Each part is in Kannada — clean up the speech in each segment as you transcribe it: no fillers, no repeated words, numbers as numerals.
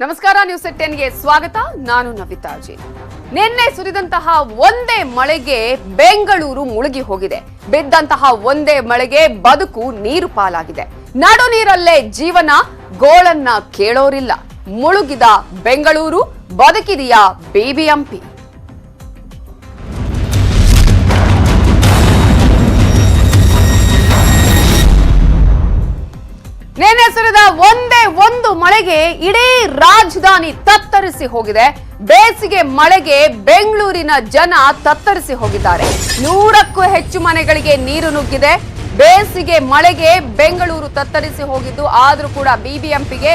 ನಮಸ್ಕಾರ, ನ್ಯೂಸ್ 10ಗೆ ಸ್ವಾಗತ. ನಾನು ನವಿತಾ ಜಿ. ನಿನ್ನೆ ಸುರಿದಂತಹ ಒಂದೇ ಮಳೆಗೆ ಬೆಂಗಳೂರು ಮುಳುಗಿ ಹೋಗಿದೆ. ಬಿದ್ದಂತಹ ಒಂದೇ ಮಳೆಗೆ ಬದುಕು ನೀರು ಪಾಲಾಗಿದೆ. ನಡು ನೀರಲ್ಲೇ ಜೀವನ, ಗೋಳನ್ನ ಕೇಳೋರಿಲ್ಲ. ಮುಳುಗಿದ ಬೆಂಗಳೂರು, ಬದುಕಿದೆಯಾ ಬಿಬಿಎಂಪಿ? ನಿನ್ನೆ ಸುರಿದ ಒಂದೇ ಒಂದು ಮಳೆಗೆ ಇಡೀ ರಾಜಧಾನಿ ತತ್ತರಿಸಿ ಹೋಗಿದೆ. ಬೇಸಿಗೆ ಮಳೆಗೆ ಬೆಂಗಳೂರಿನ ಜನ ತತ್ತರಿಸಿ ಹೋಗಿದ್ದಾರೆ. 100ಕ್ಕೂ ಹೆಚ್ಚು ಮನೆಗಳಿಗೆ ನೀರು ನುಗ್ಗಿದೆ. ಬೇಸಿಗೆ ಮಳೆಗೆ ಬೆಂಗಳೂರು ತತ್ತರಿಸಿ ಹೋಗಿದ್ದು, ಆದ್ರೂ ಕೂಡ ಬಿಬಿಎಂಪಿಗೆ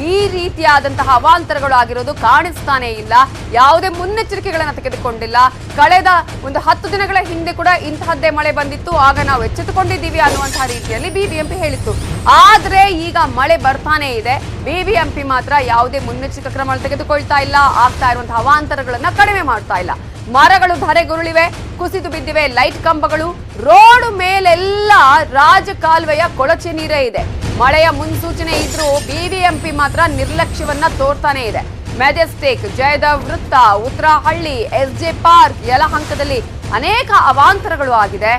ಈ ರೀತಿಯಾದಂತಹ ಅವಾಂತರಗಳು ಆಗಿರೋದು ಕಾಣಿಸ್ತಾನೆ ಇಲ್ಲ. ಯಾವುದೇ ಮುನ್ನೆಚ್ಚರಿಕೆಗಳನ್ನು ತೆಗೆದುಕೊಂಡಿಲ್ಲ. ಕಳೆದ ಒಂದು 10 ದಿನಗಳ ಹಿಂದೆ ಕೂಡ ಇಂತಹದ್ದೇ ಮಳೆ ಬಂದಿತ್ತು, ಆಗ ನಾವು ಎಚ್ಚೆತ್ತುಕೊಂಡಿದ್ದೀವಿ ಅನ್ನುವಂತಹ ರೀತಿಯಲ್ಲಿ ಬಿಬಿಎಂಪಿ ಹೇಳಿತ್ತು. ಆದ್ರೆ ಈಗ ಮಳೆ ಬರ್ತಾನೆ ಇದೆ. ಬಿಬಿಎಂಪಿ ಮಾತ್ರ ಯಾವುದೇ ಮುನ್ನೆಚ್ಚರಿಕೆ ಕ್ರಮ ತೆಗೆದುಕೊಳ್ತಾ ಇಲ್ಲ. ಆಗ್ತಾ ಇರುವಂತಹ ಅವಾಂತರಗಳನ್ನ ಕಡಿಮೆ ಮಾಡ್ತಾ ಇಲ್ಲ. ಮರಗಳು ಧರೆಗುರುಳಿವೆ, ಕುಸಿದು ಬಿದ್ದಿವೆ ಲೈಟ್ ಕಂಬಗಳು. ರೋಡ್ ಮೇಲೆಲ್ಲ ರಾಜಕಾಲುವೆಯ ಕೊಳಚೆ ನೀರೇ ಇದೆ. ಮಳೆಯ ಮುನ್ಸೂಚನೆ ಇದ್ರೂ ಬಿಬಿಎಂಪಿ ಮಾತ್ರ ನಿರ್ಲಕ್ಷ್ಯವನ್ನ ತೋರ್ತಾನೆ ಇದೆ. ಮೆಜೆಸ್ಟಿಕ್, ಜಯದೇವ್ ವೃತ್ತ, ಉತ್ತರಹಳ್ಳಿ, ಎಸ್ಜೆ ಪಾರ್ಕ್, ಯಲಹಂಕದಲ್ಲಿ ಅನೇಕ ಅವಾಂತರಗಳು ಆಗಿದೆ.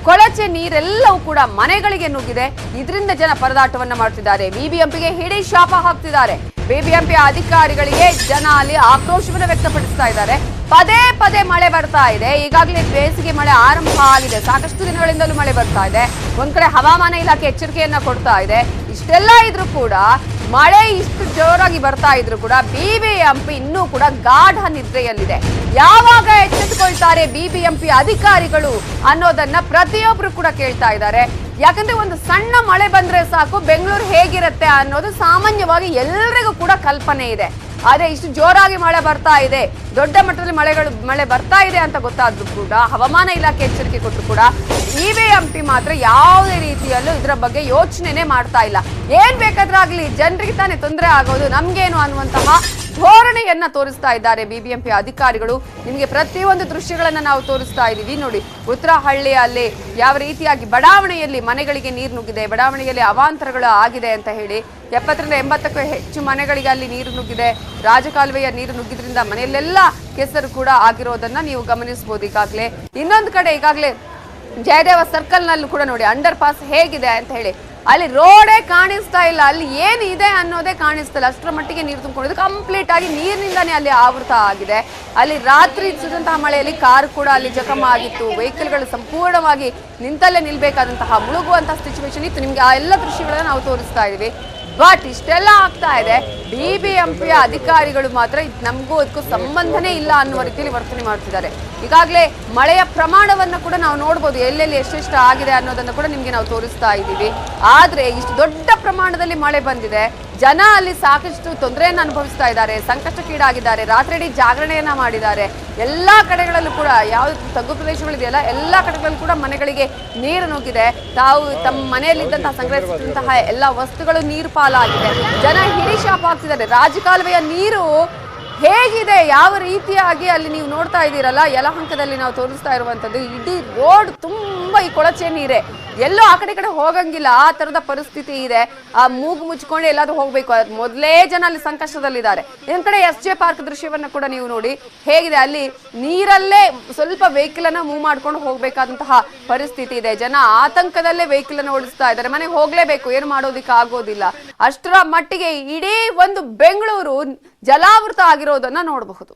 ಕೊಳಚೆ ನೀರೆಲ್ಲವೂ ಕೂಡ ಮನೆಗಳಿಗೆ ನುಗ್ಗಿದೆ. ಇದರಿಂದ ಜನ ಪರದಾಟವನ್ನ ಮಾಡ್ತಿದ್ದಾರೆ. ಬಿಬಿಎಂಪಿಗೆ ಹಿಡಿ ಶಾಪ ಹಾಕ್ತಿದ್ದಾರೆ. ಬಿಬಿಎಂಪಿ ಅಧಿಕಾರಿಗಳಿಗೆ ಜನ ಅಲ್ಲಿ ಆಕ್ರೋಶವನ್ನು ವ್ಯಕ್ತಪಡಿಸ್ತಾ ಇದ್ದಾರೆ. ಪದೇ ಪದೇ ಮಳೆ ಬರ್ತಾ ಇದೆ. ಈಗಾಗಲೇ ಬೇಸಿಗೆ ಮಳೆ ಆರಂಭ ಆಗಿದೆ. ಸಾಕಷ್ಟು ದಿನಗಳಿಂದಲೂ ಮಳೆ ಬರ್ತಾ ಇದೆ. ಒಂದ್ ಕಡೆ ಹವಾಮಾನ ಇಲಾಖೆ ಎಚ್ಚರಿಕೆಯನ್ನ ಕೊಡ್ತಾ ಇದೆ. ಇಷ್ಟೆಲ್ಲ ಇದ್ರೂ ಕೂಡ, ಮಳೆ ಇಷ್ಟು ಜೋರಾಗಿ ಬರ್ತಾ ಇದ್ರು ಕೂಡ ಬಿಬಿಎಂಪಿ ಇನ್ನೂ ಕೂಡ ಗಾಢ ನಿದ್ರೆಯಲ್ಲಿದೆ. ಯಾವಾಗ ಎಚ್ಚೆತ್ತುಕೊಳ್ತಾರೆ ಬಿಬಿಎಂಪಿ ಅಧಿಕಾರಿಗಳು ಅನ್ನೋದನ್ನ ಪ್ರತಿಯೊಬ್ರು ಕೂಡ ಕೇಳ್ತಾ ಇದ್ದಾರೆ. ಯಾಕಂದ್ರೆ ಒಂದು ಸಣ್ಣ ಮಳೆ ಬಂದ್ರೆ ಸಾಕು, ಬೆಂಗಳೂರು ಹೇಗಿರುತ್ತೆ ಅನ್ನೋದು ಸಾಮಾನ್ಯವಾಗಿ ಎಲ್ಲರಿಗೂ ಕೂಡ ಕಲ್ಪನೆ ಇದೆ. ಆದ್ರೆ ಇಷ್ಟು ಜೋರಾಗಿ ಮಳೆ ಬರ್ತಾ ಇದೆ, ದೊಡ್ಡ ಮಟ್ಟದಲ್ಲಿ ಮಳೆ ಬರ್ತಾ ಇದೆ ಅಂತ ಗೊತ್ತಾದ್ರೂ ಕೂಡ, ಹವಾಮಾನ ಇಲಾಖೆ ಎಚ್ಚರಿಕೆ ಕೊಟ್ಟರು ಕೂಡ ಬಿಬಿಎಂಪಿ ಮಾತ್ರ ಯಾವುದೇ ರೀತಿಯಲ್ಲೂ ಇದರ ಬಗ್ಗೆ ಯೋಚನೆನೇ ಮಾಡ್ತಾ ಇಲ್ಲ. ಏನ್ ಬೇಕಾದ್ರಾಗ್ಲಿ, ಜನರಿಗೆ ತಾನೇ ತೊಂದರೆ ಆಗೋದು, ನಮ್ಗೇನು ಅನ್ನುವಂತಹ ಧೋರಣೆಯನ್ನ ತೋರಿಸ್ತಾ ಇದ್ದಾರೆ ಬಿಬಿಎಂಪಿ ಅಧಿಕಾರಿಗಳು. ನಿಮಗೆ ಪ್ರತಿಯೊಂದು ದೃಶ್ಯಗಳನ್ನ ನಾವು ತೋರಿಸ್ತಾ ಇದೀವಿ ನೋಡಿ. ಉತ್ತರಹಳ್ಳಿಯಲ್ಲಿ ಯಾವ ರೀತಿಯಾಗಿ ಬಡಾವಣೆಯಲ್ಲಿ ಮನೆಗಳಿಗೆ ನೀರು ನುಗ್ಗಿದೆ, ಬಡಾವಣೆಯಲ್ಲಿ ಅವಾಂತರಗಳು ಆಗಿದೆ ಅಂತ ಹೇಳಿ 70ರಿಂದ 80ಕ್ಕೂ ಹೆಚ್ಚು ಮನೆಗಳಿಗೆ ಅಲ್ಲಿ ನೀರು ನುಗ್ಗಿದೆ. ರಾಜಕಾಲುವೆಯ ನೀರು ನುಗ್ಗಿದ್ರಿಂದ ಮನೆಯಲ್ಲೆಲ್ಲ ಕೆಸರು ಕೂಡ ಆಗಿರೋದನ್ನ ನೀವು ಗಮನಿಸಬಹುದು. ಈಗಾಗಲೇ ಇನ್ನೊಂದು ಕಡೆ ಈಗಾಗಲೇ ಜಯದೇವ ಸರ್ಕಲ್ ನಲ್ಲೂ ಕೂಡ ನೋಡಿ ಅಂಡರ್ ಪಾಸ್ ಹೇಗಿದೆ ಅಂತ ಹೇಳಿ, ಅಲ್ಲಿ ರೋಡೇ ಕಾಣಿಸ್ತಾ ಇಲ್ಲ, ಅಲ್ಲಿ ಏನಿದೆ ಅನ್ನೋದೇ ಕಾಣಿಸ್ತಾ ಇಲ್ಲ. ಅಷ್ಟರ ಮಟ್ಟಿಗೆ ನೀರು ತುಂಬಿಕೊಂಡಿದ್ದು, ಕಂಪ್ಲೀಟ್ ಆಗಿ ನೀರಿನಿಂದಾನೇ ಅಲ್ಲಿ ಆವೃತ ಆಗಿದೆ. ಅಲ್ಲಿ ರಾತ್ರಿ ಸುರಿದಂತಹ ಮಳೆಯಲ್ಲಿ ಕಾರ್ ಕೂಡ ಅಲ್ಲಿ ಜಖಮ ಆಗಿತ್ತು. ವೆಹಿಕಲ್ಗಳು ಸಂಪೂರ್ಣವಾಗಿ ನಿಂತಲ್ಲೇ ನಿಲ್ಬೇಕಾದಂತಹ ಮುಳುಗುವಂತಹ ಸಿಚುವೇಶನ್ ಇತ್ತು. ನಿಮ್ಗೆ ಆ ಎಲ್ಲ ದೃಶ್ಯಗಳನ್ನ ನಾವು ತೋರಿಸ್ತಾ ಇದೀವಿ. ಬಟ್ ಇಷ್ಟೆಲ್ಲ ಆಗ್ತಾ ಇದೆ, ಬಿಬಿಎಂಪಿಯ ಅಧಿಕಾರಿಗಳು ಮಾತ್ರ ನಮಗೂ ಅದಕ್ಕೂ ಸಂಬಂಧನೇ ಇಲ್ಲ ಅನ್ನುವ ರೀತಿಯಲ್ಲಿ ವರ್ತನೆ ಮಾಡ್ತಿದ್ದಾರೆ. ಈಗಾಗಲೇ ಮಳೆಯ ಪ್ರಮಾಣವನ್ನ ಕೂಡ ನಾವು ನೋಡ್ಬೋದು, ಎಲ್ಲೆಲ್ಲಿ ಎಷ್ಟೆಷ್ಟು ಆಗಿದೆ ಅನ್ನೋದನ್ನ ಕೂಡ ನಿಮ್ಗೆ ನಾವು ತೋರಿಸ್ತಾ ಇದ್ದೀವಿ. ಆದ್ರೆ ಇಷ್ಟು ದೊಡ್ಡ ಪ್ರಮಾಣದಲ್ಲಿ ಮಳೆ ಬಂದಿದೆ, ಜನ ಅಲ್ಲಿ ಸಾಕಷ್ಟು ತೊಂದರೆಯನ್ನು ಅನುಭವಿಸ್ತಾ ಇದ್ದಾರೆ, ಸಂಕಷ್ಟಕ್ಕೀಡಾಗಿದ್ದಾರೆ, ರಾತ್ರಿ ಜಾಗರಣೆಯನ್ನ ಮಾಡಿದ್ದಾರೆ. ಎಲ್ಲಾ ಕಡೆಗಳಲ್ಲೂ ಕೂಡ, ಯಾವ್ದು ತಗ್ಗು ಪ್ರದೇಶಗಳಿದೆಯಲ್ಲ, ಎಲ್ಲಾ ಕಡೆಗಳಲ್ಲೂ ಕೂಡ ಮನೆಗಳಿಗೆ ನೀರು ನುಗ್ಗಿದೆ. ತಾವು ತಮ್ಮ ಮನೆಯಲ್ಲಿದ್ದಂತಹ ಸಂಗ್ರಹಿಸಿದಂತಹ ಎಲ್ಲ ವಸ್ತುಗಳು ನೀರು ಪಾಲಾಗಿದೆ. ಜನ ಹಿಡಿ ಶಾಪ ಆಗ್ತಿದ್ದಾರೆ. ರಾಜಕಾಲುವೆಯ ನೀರು ಹೇಗಿದೆ, ಯಾವ ರೀತಿಯಾಗಿ ಅಲ್ಲಿ ನೀವು ನೋಡ್ತಾ ಇದ್ದೀರಲ್ಲ, ಯಲಹಂಕದಲ್ಲಿ ನಾವು ತೋರಿಸ್ತಾ ಇರುವಂತದ್ದು, ಇಡೀ ರೋಡ್ ತುಂಬಾ ಈ ಕೊಳಚೆ ನೀರೇ. ಎಲ್ಲೋ ಆ ಕಡೆ ಹೋಗಂಗಿಲ್ಲ, ಆ ತರದ ಪರಿಸ್ಥಿತಿ ಇದೆ. ಆ ಮೂಗು ಮುಚ್ಕೊಂಡು ಎಲ್ಲಾದ್ರೂ ಹೋಗ್ಬೇಕು, ಮೊದಲೇ ಜನ ಅಲ್ಲಿ ಸಂಕಷ್ಟದಲ್ಲಿದ್ದಾರೆ. ಇನ್ನೊಂದ್ ಕಡೆ ಎಸ್ಜೆ ಪಾರ್ಕ್ ದೃಶ್ಯವನ್ನ ಕೂಡ ನೀವು ನೋಡಿ ಹೇಗಿದೆ. ಅಲ್ಲಿ ನೀರಲ್ಲೇ ಸ್ವಲ್ಪ ವೆಹಿಕಲ್ ಅನ್ನ ಮೂವ್ ಮಾಡ್ಕೊಂಡು ಹೋಗ್ಬೇಕಾದಂತಹ ಪರಿಸ್ಥಿತಿ ಇದೆ. ಜನ ಆತಂಕದಲ್ಲೇ ವೆಹಿಕಲ್ ಅನ್ನ ಓಡಿಸ್ತಾ ಇದ್ದಾರೆ. ಮನೆಗೆ ಹೋಗ್ಲೇಬೇಕು, ಏನು ಮಾಡೋದಿಕ್ಕೆ ಆಗೋದಿಲ್ಲ. ಅಷ್ಟರ ಮಟ್ಟಿಗೆ ಇಡೀ ಒಂದು ಬೆಂಗಳೂರು ಜಲಾವೃತ ಆಗಿರೋದನ್ನ ನೋಡಬಹುದು.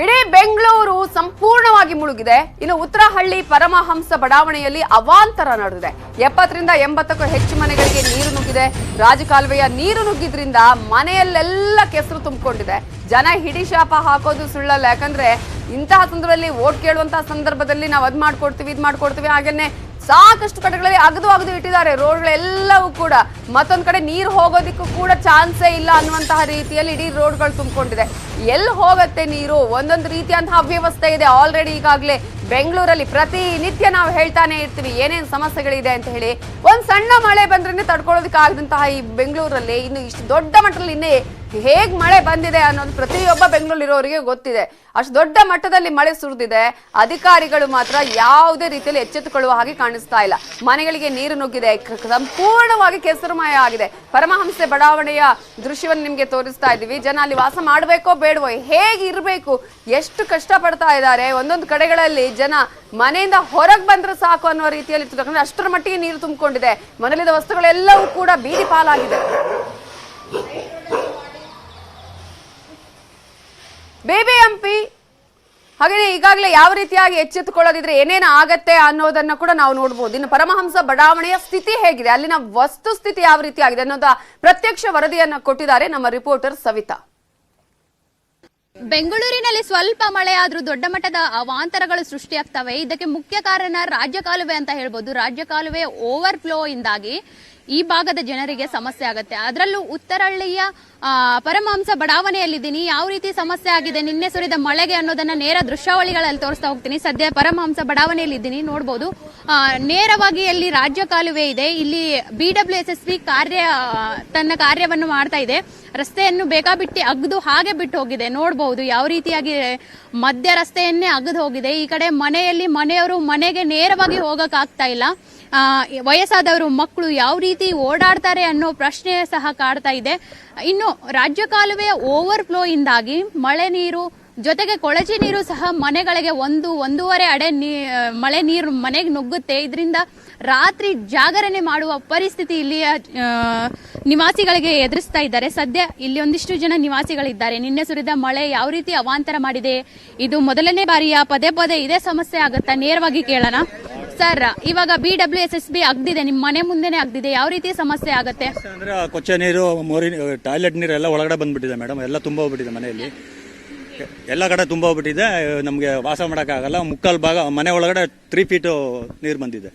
ಇಡೀ ಬೆಂಗಳೂರು ಸಂಪೂರ್ಣವಾಗಿ ಮುಳುಗಿದೆ. ಇನ್ನು ಉತ್ತರಹಳ್ಳಿ ಪರಮಹಂಸ ಬಡಾವಣೆಯಲ್ಲಿ ಅವಾಂತರ ನಡೆದಿದೆ. 70ರಿಂದ 80ಕ್ಕೂ ಹೆಚ್ಚು ಮನೆಗಳಿಗೆ ನೀರು ನುಗ್ಗಿದೆ. ರಾಜಕಾಲುವೆಯ ನೀರು ನುಗ್ಗಿದ್ರಿಂದ ಮನೆಯಲ್ಲೆಲ್ಲ ಕೆಸರು ತುಂಬಿಕೊಂಡಿದೆ. ಜನ ಹಿಡಿ ಶಾಪ ಹಾಕೋದು ಸುಳ್ಳಲ್ಲ. ಯಾಕಂದ್ರೆ ಇಂತಹ ಸಂದರ್ಭದಲ್ಲಿ ವೋಟ್ ಕೇಳುವಂತಹ ಸಂದರ್ಭದಲ್ಲಿ ನಾವು ಅದ್ ಮಾಡ್ಕೊಡ್ತೀವಿ, ಇದ್ ಮಾಡ್ಕೊಡ್ತೀವಿ, ಹಾಗೇನೆ ಸಾಕಷ್ಟು ಕಡೆಗಳಲ್ಲಿ ಅಗದು ಇಟ್ಟಿದ್ದಾರೆ ರೋಡ್ಗಳೆಲ್ಲವೂ ಕೂಡ. ಮತ್ತೊಂದ್ ಕಡೆ ನೀರು ಹೋಗೋದಿಕ್ಕೂ ಕೂಡ ಚಾನ್ಸೇ ಇಲ್ಲ ಅನ್ನುವಂತಹ ರೀತಿಯಲ್ಲಿ ಇಡೀ ರೋಡ್ಗಳು ತುಂಬಿಕೊಂಡಿದೆ. ಎಲ್ಲಿ ಹೋಗತ್ತೆ ನೀರು? ಒಂದೊಂದು ರೀತಿಯಂತಹ ಅವ್ಯವಸ್ಥೆ ಇದೆ ಆಲ್ರೆಡಿ. ಈಗಾಗಲೇ ಬೆಂಗಳೂರಲ್ಲಿ ಪ್ರತಿನಿತ್ಯ ನಾವು ಹೇಳ್ತಾನೆ ಇರ್ತೀವಿ ಏನೇನು ಸಮಸ್ಯೆಗಳಿದೆ ಅಂತ ಹೇಳಿ. ಒಂದ್ ಸಣ್ಣ ಮಳೆ ಬಂದ್ರೆ ತಡ್ಕೊಳ್ಳೋದಕ್ಕೆ ಆಗದಂತಹ ಈ ಬೆಂಗಳೂರಲ್ಲಿ ಇನ್ನು ಇಷ್ಟು ದೊಡ್ಡ ಮಟ್ಟದಲ್ಲಿ ಇನ್ನೇ ಹೇಗ್ ಮಳೆ ಬಂದಿದೆ ಅನ್ನೋದು ಪ್ರತಿಯೊಬ್ಬ ಬೆಂಗಳೂರಿರೋರಿಗೆ ಗೊತ್ತಿದೆ. ಅಷ್ಟು ದೊಡ್ಡ ಮಟ್ಟದಲ್ಲಿ ಮಳೆ ಸುರಿದಿದೆ. ಅಧಿಕಾರಿಗಳು ಮಾತ್ರ ಯಾವುದೇ ರೀತಿಯಲ್ಲಿ ಎಚ್ಚೆತ್ತುಕೊಳ್ಳುವ ಹಾಗೆ ಕಾಣಿಸ್ತಾ ಇಲ್ಲ. ಮನೆಗಳಿಗೆ ನೀರು ನುಗ್ಗಿದೆ, ಸಂಪೂರ್ಣವಾಗಿ ಕೆಸರುಮಯ ಆಗಿದೆ. ಪರಮಹಂಸೆ ಬಡಾವಣೆಯ ದೃಶ್ಯವನ್ನು ನಿಮ್ಗೆ ತೋರಿಸ್ತಾ ಇದ್ದೀವಿ. ಜನ ಅಲ್ಲಿ ವಾಸ ಮಾಡಬೇಕೋ ಬೇಡವೋ, ಹೇಗಿರ್ಬೇಕು, ಎಷ್ಟು ಕಷ್ಟ ಪಡ್ತಾ ಇದ್ದಾರೆ. ಒಂದೊಂದು ಕಡೆಗಳಲ್ಲಿ ಜನ ಮನೆಯಿಂದ ಹೊರಗೆ ಬಂದ್ರೆ ಸಾಕು ಅನ್ನೋ ರೀತಿಯಲ್ಲಿ ಯಾಕಂದ್ರೆ ಅಷ್ಟರ ಮಟ್ಟಿಗೆ ನೀರು ತುಂಬಿಕೊಂಡಿದೆ. ಮನೆಯಲ್ಲಿದ್ದ ವಸ್ತುಗಳೆಲ್ಲವೂ ಕೂಡ ಬೀದಿ ಪಾಲಾಗಿದೆ. ಬಿಬಿಎಂಪಿ ಹಾಗೇನೆ ಈಗಾಗಲೇ ಯಾವ ರೀತಿಯಾಗಿ ಎಚ್ಚೆತ್ತುಕೊಳ್ಳೋದಿದ್ರೆ ಏನೇನು ಆಗತ್ತೆ ಅನ್ನೋದನ್ನ ಕೂಡ ನಾವು ನೋಡಬಹುದು. ಇನ್ನು ಪರಮಹಂಸ ಬಡಾವಣೆಯ ಸ್ಥಿತಿ ಹೇಗಿದೆ, ಅಲ್ಲಿನ ವಸ್ತು ಸ್ಥಿತಿ ಯಾವ ರೀತಿ ಆಗಿದೆ ಅನ್ನೋದ ಪ್ರತ್ಯಕ್ಷ ವರದಿಯನ್ನ ಕೊಟ್ಟಿದ್ದಾರೆ ನಮ್ಮ ರಿಪೋರ್ಟರ್ ಸವಿತಾ. ಬೆಂಗಳೂರಿನಲ್ಲಿ ಸ್ವಲ್ಪ ಮಳೆ ಆದ್ರೂ ದೊಡ್ಡ ಮಟ್ಟದ ಅವಾಂತರಗಳು ಸೃಷ್ಟಿಯಾಗ್ತವೆ. ಇದಕ್ಕೆ ಮುಖ್ಯ ಕಾರಣ ರಾಜ್ಯ ಕಾಲುವೆ ಅಂತ ಹೇಳ್ಬೋದು. ರಾಜ್ಯ ಕಾಲುವೆ ಓವರ್ ಫ್ಲೋ ಇಂದಾಗಿ ಈ ಭಾಗದ ಜನರಿಗೆ ಸಮಸ್ಯೆ ಆಗುತ್ತೆ. ಅದರಲ್ಲೂ ಉತ್ತರಹಳ್ಳಿಯ ಪರಮಹಂಸ ಬಡಾವಣೆಯಲ್ಲಿದ್ದೀನಿ. ಯಾವ ರೀತಿ ಸಮಸ್ಯೆ ಆಗಿದೆ ನಿನ್ನೆ ಸುರಿದ ಮಳೆಗೆ ಅನ್ನೋದನ್ನ ನೇರ ದೃಶ್ಯಾವಳಿಗಳಲ್ಲಿ ತೋರಿಸ್ತಾ ಹೋಗ್ತೀನಿ. ಸದ್ಯ ಪರಮಹಂಸ ಬಡಾವಣೆಯಲ್ಲಿದ್ದೀನಿ, ನೋಡಬಹುದು. ನೇರವಾಗಿ ಅಲ್ಲಿ ರಾಜ್ಯ ಕಾಲುವೆ ಇದೆ. ಇಲ್ಲಿ BWSSB ತನ್ನ ಕಾರ್ಯವನ್ನು ಮಾಡ್ತಾ ಇದೆ. ರಸ್ತೆಯನ್ನು ಬೇಕಾಬಿಟ್ಟಿ ಅಗ್ದು ಹಾಗೆ ಬಿಟ್ಟು ಹೋಗಿದೆ. ನೋಡಬಹುದು ಯಾವ ರೀತಿಯಾಗಿ ಮಧ್ಯ ರಸ್ತೆಯನ್ನೇ ಅಗ್ದು ಹೋಗಿದೆ. ಈ ಕಡೆ ಮನೆಯವರು ಮನೆಗೆ ನೇರವಾಗಿ ಹೋಗಕ್ ಆಗ್ತಾ ಇಲ್ಲ. ವಯಸ್ಸಾದವರು, ಮಕ್ಕಳು ಯಾವ ರೀತಿ ಓಡಾಡ್ತಾರೆ ಅನ್ನೋ ಪ್ರಶ್ನೆ ಸಹ ಕಾಡ್ತಾ ಇದೆ. ಇನ್ನು ರಾಜ್ಯ ಕಾಲುವೆಯ ಓವರ್ ಫ್ಲೋ ಇಂದಾಗಿ ಮಳೆ ನೀರು ಜೊತೆಗೆ ಕೊಳಚೆ ನೀರು ಸಹ ಮನೆಗಳಿಗೆ ಒಂದೂವರೆ ಅಡೆ ಮಳೆ ನೀರು ಮನೆಗೆ ನುಗ್ಗುತ್ತೆ. ಇದರಿಂದ ರಾತ್ರಿ ಜಾಗರಣೆ ಮಾಡುವ ಪರಿಸ್ಥಿತಿ ಇಲ್ಲಿಯ ನಿವಾಸಿಗಳಿಗೆ ಎದುರಿಸ್ತಾ ಇದ್ದಾರೆ. ಸದ್ಯ ಇಲ್ಲಿ ಒಂದಿಷ್ಟು ಜನ ನಿವಾಸಿಗಳಿದ್ದಾರೆ. ನಿನ್ನೆ ಸುರಿದ ಮಳೆ ಯಾವ ರೀತಿ ಅವಾಂತರ ಮಾಡಿದೆ, ಇದು ಮೊದಲನೇ ಬಾರಿಯ ಪದೇ ಪದೇ ಇದೇ ಸಮಸ್ಯೆ ಆಗುತ್ತಾ, ನೇರವಾಗಿ ಕೇಳೋಣ. ಸರ್, ಇವಾಗ BWSSB ಅಗ್ದಿದೆ, ನಿಮ್ಮ ಮನೆ ಮುಂದೆನೆ ಅಗ್ದಿದೆ, ಯಾವ ರೀತಿ ಸಮಸ್ಯೆ ಆಗುತ್ತೆ? ಅಂದ್ರೆ ಕೊಚ್ಚೆ ನೀರು, ಟಾಯ್ಲೆಟ್ ನೀರು ಎಲ್ಲ ಒಳಗಡೆ ಬಂದ್ಬಿಟ್ಟಿದೆ ಮೇಡಮ್. ಎಲ್ಲ ತುಂಬ ಹೋಗ್ಬಿಟ್ಟಿದೆ ಮನೆಯಲ್ಲಿ, ಎಲ್ಲ ಕಡೆ ತುಂಬ ಹೋಗ್ಬಿಟ್ಟಿದೆ. ನಮಗೆ ವಾಸ ಮಾಡೋಕ್ಕಾಗಲ್ಲ. ಮುಕ್ಕಾಲು ಭಾಗ ಮನೆ ಒಳಗಡೆ 3 ಫೀಟ್ ನೀರು ಬಂದಿದೆ.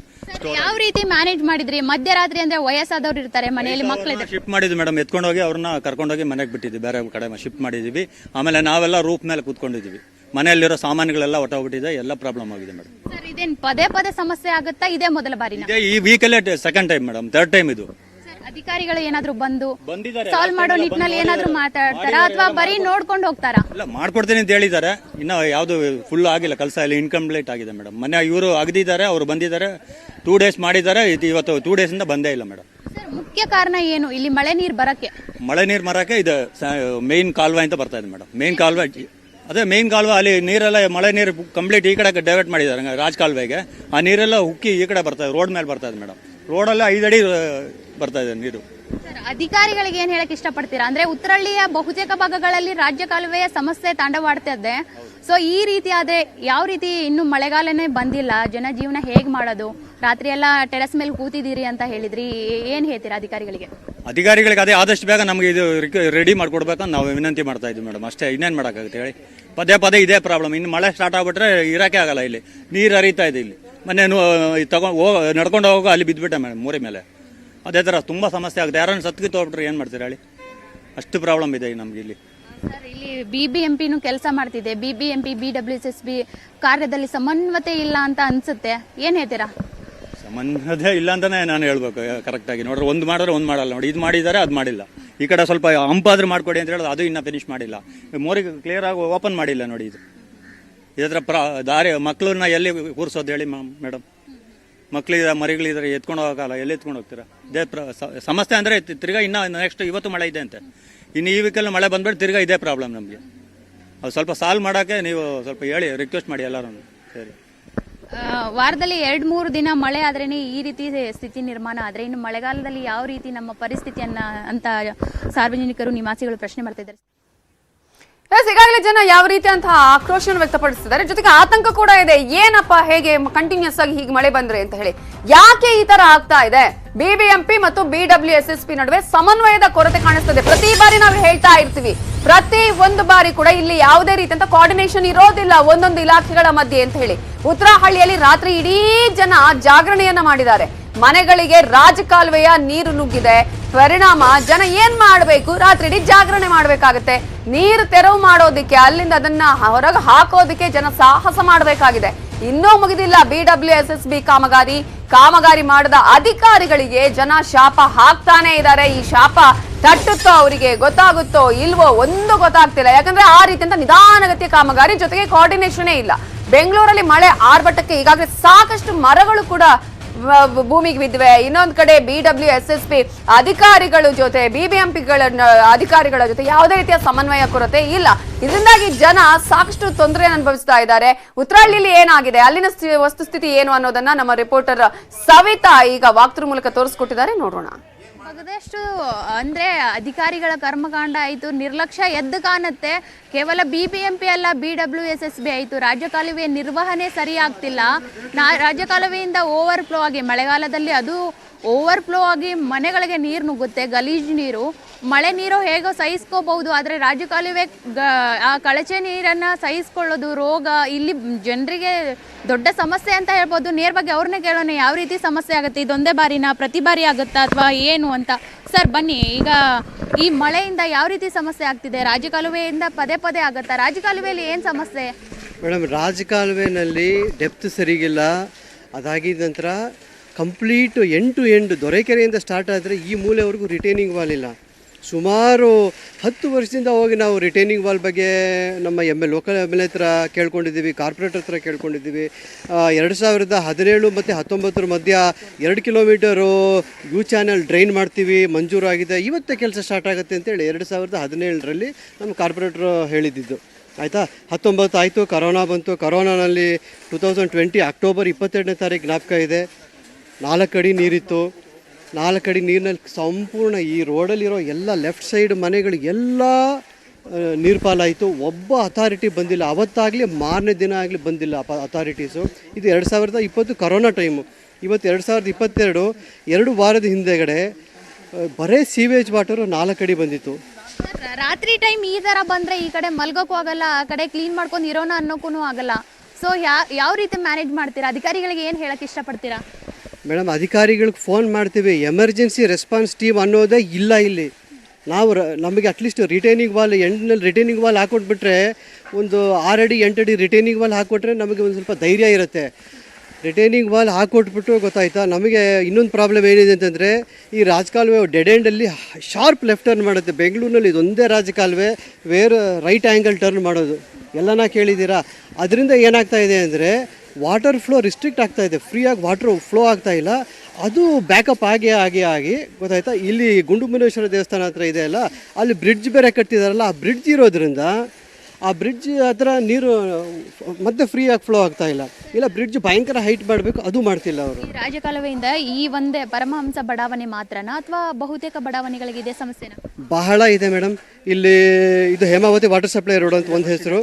ಯಾವ ರೀತಿ ಮ್ಯಾನೇಜ್ ಮಾಡಿದ್ರಿ? ಮಧ್ಯರಾತ್ರಿ ಅಂದ್ರೆ ವಯಸ್ಸಾದವ್ರು ಇರ್ತಾರೆ ಮನೆಯಲ್ಲಿ, ಮಕ್ಕಳಿದೆ. ಶಿಫ್ಟ್ ಮಾಡಿದ್ವಿ ಮೇಡಮ್, ಎತ್ಕೊಂಡೋಗಿ ಅವ್ರನ್ನ ಕರ್ಕೊಂಡೋಗಿ ಮನೆಗೆ ಬಿಟ್ಟಿದ್ವಿ. ಬೇರೆ ಕಡೆ ಶಿಫ್ಟ್ ಮಾಡಿದೀವಿ. ಆಮೇಲೆ ನಾವೆಲ್ಲ ರೂಫ್ ಮೇಲೆ ಕೂತ್ಕೊಂಡಿದ್ವಿ. ಮನೆಯಲ್ಲಿರೋ ಸಾಮಾನುಗಳೆಲ್ಲ ಹೊಟ್ಟೋಗ್ಬಿಟ್ಟಿದೆ. ಎಲ್ಲ ಪ್ರಾಬ್ಲಮ್ ಆಗಿದೆ ಮೇಡಮ್. ಸರ್, ಇದೇನು ಪದೇ ಪದೇ ಸಮಸ್ಯೆ ಆಗುತ್ತಾ? ಇದೇ ಮೊದಲ ಬಾರಿನ? ಇದೇ ಈ ವೀಕಲ್ಲೇ second time madam, 3rd time ಇದು. ಅಧಿಕಾರಿಗಳು ಏನಾದ್ರು ಬಂದಿದ್ದಾರೆ ಸಾಲ್ವ್ ಮಾಡೋ ನಿಟ್ಟಿನಲ್ಲಿ ಏನಾದ್ರು ಮಾತಾಡ್ತಾರಾ ಅಥವಾ ಬರೀ ನೋಡ್ಕೊಂಡು ಹೋಗ್ತಾರಾ? ಇಲ್ಲ, ಮಾಡ್ಕೊಡ್ತೀನಿ ಅಂತ ಹೇಳಿದ್ದಾರೆ. ಇನ್ನ ಯಾವ್ದು ಫುಲ್ ಆಗಿಲ್ಲ, ಕೆಲಸ ಎಲ್ಲ ಇನ್ಕಂಪ್ಲೀಟ್ ಆಗಿದೆ ಮೇಡಮ್. ಮೊನ್ನೆ ಇವರು ಅಗದಿದ್ದಾರೆ, ಅವರು ಬಂದಿದ್ದಾರೆ, 2 ಡೇಸ್ ಮಾಡಿದ್ದಾರೆ. ಇವತ್ತು 2 ಡೇಸ್ ಇಂದ ಬಂದೇ ಇಲ್ಲ ಮೇಡಮ್. ಮುಖ್ಯ ಕಾರಣ ಏನು ಇಲ್ಲಿ ಮಳೆ ನೀರು ಬರಕ್ಕೆ? ಮಳೆ ನೀರು ಬರಕ್ಕೆ ಇದು ಮೇನ್ ಕಾಲ್ವೆ ಅಂತ ಬರ್ತಾ ಇದೆ ಮೇಡಮ್. ಮೇನ್ ಕಾಲ್ವೆ, ಅದೇ ಮೇನ್ ಕಾಲ್ವೆ. ಅಲ್ಲಿ ನೀರೆಲ್ಲ ಮಳೆ ನೀರು ಕಂಪ್ಲೀಟ್ ಈ ಕಡೆ ಡೈವರ್ಟ್ ಮಾಡಿದ್ದಾರೆ ರಾಜ್ ಕಾಲ್ವೆಗೆ. ಆ ನೀರೆಲ್ಲ ಉಕ್ಕಿ ಈ ಕಡೆ ಬರ್ತಾ ಇದೆ, ರೋಡ್ ಮೇಲೆ ಬರ್ತಾ ಇದೆ ಮೇಡಮ್. ರೋಡಲ್ಲ 5 ಅಡಿ ಬರ್ತಾ ಇದೆ ನೀರು. ಅಧಿಕಾರಿಗಳಿಗೆ ಏನ್ ಹೇಳಕ್ ಇಷ್ಟಪಡ್ತೀರಾ? ಅಂದ್ರೆ ಉತ್ತರಹಳ್ಳಿಯ ಬಹುತೇಕ ಭಾಗಗಳಲ್ಲಿ ರಾಜ್ಯ ಕಾಲುವೆಯ ಸಮಸ್ಯೆ ತಾಂಡವಾಡ್ತಾ ಇದೆ. ಸೊ ಈ ರೀತಿ ಆದ್ರೆ ಯಾವ ರೀತಿ, ಇನ್ನು ಮಳೆಗಾಲನೇ ಬಂದಿಲ್ಲ, ಜನಜೀವನ ಹೇಗ್ ಮಾಡೋದು? ರಾತ್ರಿ ಎಲ್ಲ ಟೆರೆಸ್ ಮೇಲೆ ಕೂತಿದ್ದೀರಿ ಅಂತ ಹೇಳಿದ್ರಿ, ಏನ್ ಹೇಳ್ತೀರಾ ಅಧಿಕಾರಿಗಳಿಗೆ? ಅಧಿಕಾರಿಗಳಿಗೆ ಅದೇ ಆದಷ್ಟು ಬೇಗ ನಮಗೆ ಇದು ರೆಡಿ ಮಾಡ್ಕೊಡ್ಬೇಕಂತ ನಾವು ವಿನಂತಿ ಮಾಡ್ತಾ ಇದ್ವಿ ಮೇಡಮ್. ಅಷ್ಟೇ, ಇನ್ನೇನು ಮಾಡೋಕ್ಕಾಗುತ್ತೆ ಹೇಳಿ? ಪದೇ ಪದೇ ಇದೇ ಪ್ರಾಬ್ಲಮ್. ಇನ್ನು ಮಳೆ ಸ್ಟಾರ್ಟ್ ಆಗ್ಬಿಟ್ರೆ ಇರೋಕೆ ಆಗಲ್ಲ. ಇಲ್ಲಿ ನೀರು ಹರಿತಾ ಇದೆ. ಇಲ್ಲಿ ಮೊನ್ನೆ ನಡ್ಕೊಂಡು ಹೋಗೋ ಅಲ್ಲಿ ಬಿದ್ದುಬಿಟ್ಟೆ ಮೇಡಮ್, ಮೂರಿ ಮೇಲೆ. ಅದೇ ಥರ ತುಂಬ ಸಮಸ್ಯೆ ಆಗುತ್ತೆ. ಯಾರನ್ನು ಸತ್ಗಿತ್ತು ಹೋಗ್ಬಿಟ್ರೆ ಏನು ಮಾಡ್ತೀರಾ ಹೇಳಿ? ಅಷ್ಟು ಪ್ರಾಬ್ಲಮ್ ಇದೆ ನಮ್ಗೆ ಇಲ್ಲಿ. ಸರ್, ಇಲ್ಲಿ BBMPನೂ ಕೆಲಸ ಮಾಡ್ತಿದೆ. BBMP BWSSB ಕಾರ್ಯದಲ್ಲಿ ಸಮನ್ವಯತೆ ಇಲ್ಲ ಅಂತ ಅನ್ಸುತ್ತೆ, ಏನ್ ಹೇಳ್ತೀರಾ? ಸಂಬಂಧದೇ ಇಲ್ಲ ಅಂತಾನೆ ನಾನು ಹೇಳ್ಬೇಕು ಕರೆಕ್ಟಾಗಿ. ನೋಡ್ರಿ, ಒಂದು ಮಾಡಿದ್ರೆ ಒಂದು ಮಾಡಲ್ಲ ನೋಡಿ. ಇದು ಮಾಡಿದ್ದಾರೆ, ಅದು ಮಾಡಿಲ್ಲ. ಈ ಕಡೆ ಸ್ವಲ್ಪ ಹಂಪಾದ್ರೂ ಮಾಡ್ಕೊಡಿ ಅಂತ ಹೇಳೋದು, ಅದು ಇನ್ನೂ ಫಿನಿಶ್ ಮಾಡಿಲ್ಲ. ಮೋರಿಗೆ ಕ್ಲಿಯರ್ ಆಗಿ ಓಪನ್ ಮಾಡಿಲ್ಲ ನೋಡಿ. ಇದ್ರ ದಾರಿ ಮಕ್ಕಳನ್ನ ಎಲ್ಲಿ ಕೂರಿಸೋದು ಹೇಳಿ ಮೇಡಮ್? ಮಕ್ಕಳಿದ್ರೆ ಮರಿಗಳಿದ್ರೆ ಎತ್ಕೊಂಡು ಹೋಗಲ್ಲ, ಎಲ್ಲಿ ಎತ್ಕೊಂಡು ಹೋಗ್ತೀರಾ? ಇದೇ ಸಮಸ್ಯೆ ಅಂದರೆ ತಿರ್ಗಾ ಇನ್ನೂ ನೆಕ್ಸ್ಟ್ ಇವತ್ತು ಮಳೆ ಇದೆ ಅಂತೆ. ಇನ್ನು ಈ ವೀಕಲ್ಲಿ ಮಳೆ ಬಂದ್ಬಿಟ್ಟು ತಿರ್ಗಾ ಇದೇ ಪ್ರಾಬ್ಲಮ್ ನಮಗೆ. ಅದು ಸ್ವಲ್ಪ ಸಾಲ್ವ್ ಮಾಡೋಕ್ಕೆ ನೀವು ಸ್ವಲ್ಪ ಹೇಳಿ, ರಿಕ್ವೆಸ್ಟ್ ಮಾಡಿ ಎಲ್ಲರೂ. ಸರಿ, ವಾರದಲ್ಲಿ 2-3 ದಿನ ಮಳೆ ಆದ್ರೇನೆ ಈ ರೀತಿ ಸ್ಥಿತಿ ನಿರ್ಮಾಣ ಆದ್ರೆ ಇನ್ನು ಮಳೆಗಾಲದಲ್ಲಿ ಯಾವ ರೀತಿ ನಮ್ಮ ಪರಿಸ್ಥಿತಿಯನ್ನ ಅಂತ ಸಾರ್ವಜನಿಕರು, ನಿವಾಸಿಗಳು ಪ್ರಶ್ನೆ ಮಾಡ್ತಿದ್ದಾರೆ. ಈಗಾಗಲೇ ಜನ ಯಾವ ರೀತಿ ಅಂತ ಆಕ್ರೋಶವನ್ನು ವ್ಯಕ್ತಪಡಿಸಿದ್ದಾರೆ. ಜೊತೆಗೆ ಆತಂಕ ಕೂಡ ಇದೆ. ಏನಪ್ಪ, ಹೇಗೆ ಕಂಟಿನ್ಯೂಸ್ ಆಗಿ ಹೀಗೆ ಮಳೆ ಬಂದ್ರೆ ಅಂತ ಹೇಳಿ, ಯಾಕೆ ಈ ತರ ಆಗ್ತಾ ಇದೆ? BBMP ಮತ್ತು BWSSB ನಡುವೆ ಸಮನ್ವಯದ ಕೊರತೆ ಕಾಣಿಸ್ತದೆ. ಪ್ರತಿ ಬಾರಿ ನಾವು ಹೇಳ್ತಾ ಇರ್ತೀವಿ, ಪ್ರತಿ ಒಂದು ಬಾರಿ ಕೂಡ ಇಲ್ಲಿ ಯಾವುದೇ ರೀತಿಯಂತ ಕೋಆರ್ಡಿನೇಷನ್ ಇರೋದಿಲ್ಲ ಒಂದೊಂದು ಇಲಾಖೆಗಳ ಮಧ್ಯೆ ಅಂತ ಹೇಳಿ. ಉತ್ತರಹಳ್ಳಿಯಲ್ಲಿ ರಾತ್ರಿ ಇಡೀ ಜನ ಜಾಗರಣೆಯನ್ನ ಮಾಡಿದ್ದಾರೆ. ಮನೆಗಳಿಗೆ ರಾಜಕಾಲುವೆಯ ನೀರು ನುಗ್ಗಿದೆ. ಪರಿಣಾಮ ಜನ ಏನ್ ಮಾಡಬೇಕು? ರಾತ್ರಿ ಇಡೀ ಜಾಗರಣೆ ಮಾಡ್ಬೇಕಾಗತ್ತೆ. ನೀರು ತೆರವು ಮಾಡೋದಿಕ್ಕೆ, ಅಲ್ಲಿಂದ ಅದನ್ನ ಹೊರಗೆ ಹಾಕೋದಿಕ್ಕೆ ಜನ ಸಾಹಸ ಮಾಡಬೇಕಾಗಿದೆ. ಇನ್ನೂ ಮುಗಿದಿಲ್ಲ BWSSB ಕಾಮಗಾರಿ ಮಾಡದ ಅಧಿಕಾರಿಗಳಿಗೆ ಜನ ಶಾಪ ಹಾಕ್ತಾನೆ ಇದ್ದಾರೆ. ಈ ಶಾಪ ತಟ್ಟುತ್ತೋ ಅವರಿಗೆ, ಗೊತ್ತಾಗುತ್ತೋ ಇಲ್ವೋ ಒಂದು ಗೊತ್ತಾಗ್ತಿಲ್ಲ. ಯಾಕಂದ್ರೆ ಆ ರೀತಿಯಂತ ನಿಧಾನಗತಿಯ ಕಾಮಗಾರಿ, ಜೊತೆಗೆ ಕೋಆರ್ಡಿನೇಷನ್ ಇಲ್ಲ. ಬೆಂಗಳೂರಲ್ಲಿ ಮಳೆ ಆರ್ಭಟಕ್ಕೆ ಈಗಾಗಲೇ ಸಾಕಷ್ಟು ಮರಗಳು ಕೂಡ ಭೂಮಿಗೆ ಬಿದ್ದಿವೆ. ಇನ್ನೊಂದು ಕಡೆ BWSSB ಅಧಿಕಾರಿಗಳ ಜೊತೆ BBMPಗಳ ಅಧಿಕಾರಿಗಳ ಜೊತೆ ಯಾವುದೇ ರೀತಿಯ ಸಮನ್ವಯ ಕೊರತೆ ಇಲ್ಲ. ಇದರಿಂದಾಗಿ ಜನ ಸಾಕಷ್ಟು ತೊಂದರೆಯನ್ನು ಅನುಭವಿಸ್ತಾ ಇದ್ದಾರೆ. ಉತ್ತರಹಳ್ಳಿಯಲ್ಲಿ ಏನಾಗಿದೆ, ಅಲ್ಲಿನ ವಸ್ತುಸ್ಥಿತಿ ಏನು ಅನ್ನೋದನ್ನ ನಮ್ಮ ರಿಪೋರ್ಟರ್ ಸವಿತಾ ಈಗ ವಾಕ್ತೃ ಮೂಲಕ ತೋರಿಸ್ಕೊಟ್ಟಿದ್ದಾರೆ, ನೋಡೋಣ. ಮಗದಷ್ಟು ಅಂದ್ರೆ ಅಧಿಕಾರಿಗಳ ಕರ್ಮಕಾಂಡ ಆಯಿತು, ನಿರ್ಲಕ್ಷ್ಯ ಎದ್ದು ಕಾಣುತ್ತೆ. ಕೇವಲ BBMP ಅಲ್ಲ, BWSSB ಆಯಿತು, ರಾಜ್ಯ ಕಾಲುವೆ ನಿರ್ವಹಣೆ ಸರಿ ಆಗ್ತಿಲ್ಲ. ರಾಜ್ಯ ಕಾಲುವೆಯಿಂದ ಓವರ್ ಫ್ಲೋ ಆಗಿ ಮಳೆಗಾಲದಲ್ಲಿ ಅದು ಓವರ್ ಫ್ಲೋ ಆಗಿ ಮನೆಗಳಿಗೆ ನೀರು ನುಗ್ಗುತ್ತೆ, ಗಲೀಜು ನೀರು. ಮಳೆ ನೀರು ಹೇಗೋ ಸಹಿಸ್ಕೋಬಹುದು, ಆದರೆ ರಾಜ್ಯ ಕಾಲುವೆ ಆ ಕಳಚೆ ನೀರನ್ನು ಸಹಿಸ್ಕೊಳ್ಳೋದು ರೋಗ ಇಲ್ಲಿ ಜನರಿಗೆ ದೊಡ್ಡ ಸಮಸ್ಯೆ ಅಂತ ಹೇಳ್ಬೋದು. ನೇರವಾಗಿ ಅವ್ರನ್ನೇ ಕೇಳೋಣ, ಯಾವ ರೀತಿ ಸಮಸ್ಯೆ ಆಗುತ್ತೆ, ಇದೊಂದೇ ಬಾರಿನ ಪ್ರತಿ ಬಾರಿ ಆಗುತ್ತಾ ಅಥವಾ ಏನು ಅಂತ. ಸರ್ ಬನ್ನಿ, ಈಗ ಈ ಮಳೆಯಿಂದ ಯಾವ ರೀತಿ ಸಮಸ್ಯೆ ಆಗ್ತಿದೆ? ರಾಜ್ಯ ಕಾಲುವೆಯಿಂದ ಪದೇ ಪದೇ ಆಗುತ್ತಾ? ರಾಜ್ಯ ಕಾಲುವೆಯಲ್ಲಿ ಏನು ಸಮಸ್ಯೆ ಮೇಡಮ್? ರಾಜ್ಯ ಕಾಲುವೆನಲ್ಲಿ ಡೆಪ್ತ್ ಸರಿಗಿಲ್ಲ. ಅದಾಗಿದ ನಂತರ ಕಂಪ್ಲೀಟ್ ಎಂಡ್ ಟು ಎಂಡ್ ದೊರೆಕೆರೆಯಿಂದ ಸ್ಟಾರ್ಟ್ ಆದರೆ ಈ ಮೂಲೆವರೆಗೂ ರಿಟೈನಿಂಗ್ ವಾಲ್ ಇಲ್ಲ. ಸುಮಾರು 10 ವರ್ಷದಿಂದ ಹೋಗಿ ನಾವು ರಿಟೈನಿಂಗ್ ವಾಲ್ ಬಗ್ಗೆ ನಮ್ಮ ಲೋಕಲ್ MLA ಹತ್ರ ಕೇಳ್ಕೊಂಡಿದ್ದೀವಿ, ಕಾರ್ಪೊರೇಟರ್ ಹತ್ರ ಕೇಳ್ಕೊಂಡಿದ್ದೀವಿ. 2017 ಮತ್ತು 19 ಮಧ್ಯ 2 ಕಿಲೋಮೀಟರು ಯು ಚಾನಲ್ ಡ್ರೈನ್ ಮಾಡ್ತೀವಿ, ಮಂಜೂರಾಗಿದೆ, ಇವತ್ತೇ ಕೆಲಸ ಸ್ಟಾರ್ಟ್ ಆಗುತ್ತೆ ಅಂತೇಳಿ 2017ರಲ್ಲಿ ನಮ್ಮ ಕಾರ್ಪೊರೇಟ್ರು ಹೇಳಿದ್ದು. ಆಯಿತಾ, 19 ಆಯಿತು, ಕರೋನಾ ಬಂತು. ಕರೋನಾನಲ್ಲಿ 2020 ಅಕ್ಟೋಬರ್ 22ನೇ ತಾರೀಕು ಜ್ಞಾಪಕ ಇದೆ. 4 ಅಡಿ ನೀರಿತ್ತು. 4 ಅಡಿ ನೀರಿನಲ್ಲಿ ಸಂಪೂರ್ಣ ಈ ರೋಡಲ್ಲಿರೋ ಎಲ್ಲ ಲೆಫ್ಟ್ ಸೈಡ್ ಮನೆಗಳಿಗೆಲ್ಲ ನೀರು ಪಾಲಾಯಿತು. ಒಬ್ಬ ಅಥಾರಿಟಿ ಬಂದಿಲ್ಲ. ಅವತ್ತಾಗಲಿ ಮಾರನೇ ದಿನ ಆಗಲಿ ಬಂದಿಲ್ಲ ಅಥಾರಿಟೀಸು. ಇದು 2020 ಕರೋನಾ ಟೈಮು. ಇವತ್ತು 2022 2 ವಾರದ ಹಿಂದೆಗಡೆ ಬರೀ ಸೀವೇಜ್ ವಾಟರು 4 ಅಡಿ ಬಂದಿತ್ತು. ರಾತ್ರಿ ಟೈಮ್ ಈ ಥರ ಬಂದರೆ ಈ ಕಡೆ ಮಲ್ಗೋಕ್ಕೂ ಆಗಲ್ಲ, ಆ ಕಡೆ ಕ್ಲೀನ್ ಮಾಡ್ಕೊಂಡು ಇರೋಣ ಅನ್ನೋಕ್ಕೂ ಆಗಲ್ಲ. ಸೊ ಯಾವ ರೀತಿ ಮ್ಯಾನೇಜ್ ಮಾಡ್ತೀರಾ? ಅಧಿಕಾರಿಗಳಿಗೆ ಏನು ಹೇಳಕ್ಕೆ ಇಷ್ಟಪಡ್ತೀರಾ? ಮೇಡಮ್, ಅಧಿಕಾರಿಗಳಿಗೆ ಫೋನ್ ಮಾಡ್ತೀವಿ, ಎಮರ್ಜೆನ್ಸಿ ರೆಸ್ಪಾನ್ಸ್ ಟೀಮ್ ಅನ್ನೋದೇ ಇಲ್ಲ ಇಲ್ಲಿ. ನಾವು ನಮಗೆ ಅಟ್ಲೀಸ್ಟ್ ರಿಟೈನಿಂಗ್ ವಾಲ್ ಎಂಡ್ನಲ್ಲಿ ರಿಟೈನಿಂಗ್ ವಾಲ್ ಹಾಕ್ಕೊಟ್ಬಿಟ್ರೆ, ಒಂದು 6 ಅಡಿ 8 ಅಡಿ ರಿಟೈನಿಂಗ್ ವಾಲ್ ಹಾಕ್ಕೊಟ್ರೆ ನಮಗೆ ಒಂದು ಸ್ವಲ್ಪ ಧೈರ್ಯ ಇರುತ್ತೆ. ರಿಟೈನಿಂಗ್ ವಾಲ್ ಹಾಕ್ಕೊಟ್ಬಿಟ್ಟು ಗೊತ್ತಾಯ್ತಾ, ನಮಗೆ ಇನ್ನೊಂದು ಪ್ರಾಬ್ಲಮ್ ಏನಿದೆ ಅಂತಂದರೆ, ಈ ರಾಜಕಾಲುವೆ ಡೆಡ್ ಎಂಡಲ್ಲಿ ಶಾರ್ಪ್ ಲೆಫ್ಟ್ ಟರ್ನ್ ಮಾಡುತ್ತೆ. ಬೆಂಗಳೂರಿನಲ್ಲಿ ಇದೊಂದೇ ರಾಜಕಾಲುವೆ ರೈಟ್ ಆ್ಯಂಗಲ್ ಟರ್ನ್ ಮಾಡೋದು, ಎಲ್ಲನ ಕೇಳಿದ್ದೀರಾ? ಅದರಿಂದ ಏನಾಗ್ತಾ ಇದೆ ಅಂದರೆ ವಾಟರ್ ಫ್ಲೋ ರಿಸ್ಟ್ರಿಕ್ಟ್ ಆಗ್ತಾ ಇದೆ, ಫ್ರೀಯಾಗಿ ವಾಟರ್ ಫ್ಲೋ ಆಗ್ತಾ ಇಲ್ಲ. ಅದು ಬ್ಯಾಕಪ್ ಆಗಿ ಗೊತ್ತಾಯ್ತಾ, ಇಲ್ಲಿ ಗುಂಡುಮುನೇಶ್ವರ ದೇವಸ್ಥಾನ ಹತ್ರ ಇದೆ ಅಲ್ಲ, ಅಲ್ಲಿ ಬ್ರಿಡ್ಜ್ ಬೇರೆ ಕಟ್ಟಿದಾರಲ್ಲ, ಆ ಬ್ರಿಡ್ಜ್ ಇರೋದ್ರಿಂದ ಆ ಬ್ರಿಡ್ಜ್ ಹತ್ರ ನೀರು ಮತ್ತೆ ಫ್ರೀಯಾಗಿ ಫ್ಲೋ ಆಗ್ತಾ ಇಲ್ಲ. ಬ್ರಿಡ್ಜ್ ಭಯಂಕರ ಹೈಟ್ ಮಾಡಬೇಕು, ಅದು ಮಾಡ್ತಿಲ್ಲ ಅವರು. ರಾಜ್ಯ ಕಾಲುವೆಯಿಂದ ಈ ಒಂದೇ ಪರಮಹಂಸ ಬಡಾವಣೆ ಮಾತ್ರನಾ ಅಥವಾ ಬಹುತೇಕ ಬಡಾವಣೆಗಳಿಗೆ ಇದೇ ಸಮಸ್ಯೆನಾ? ಬಹಳ ಇದೆ ಮೇಡಮ್. ಇಲ್ಲಿ ಇದು ಹೇಮಾವತಿ ವಾಟರ್ ಸಪ್ಲೈ ರೋಡ್ ಅಂತ ಒಂದು ಹೆಸರು,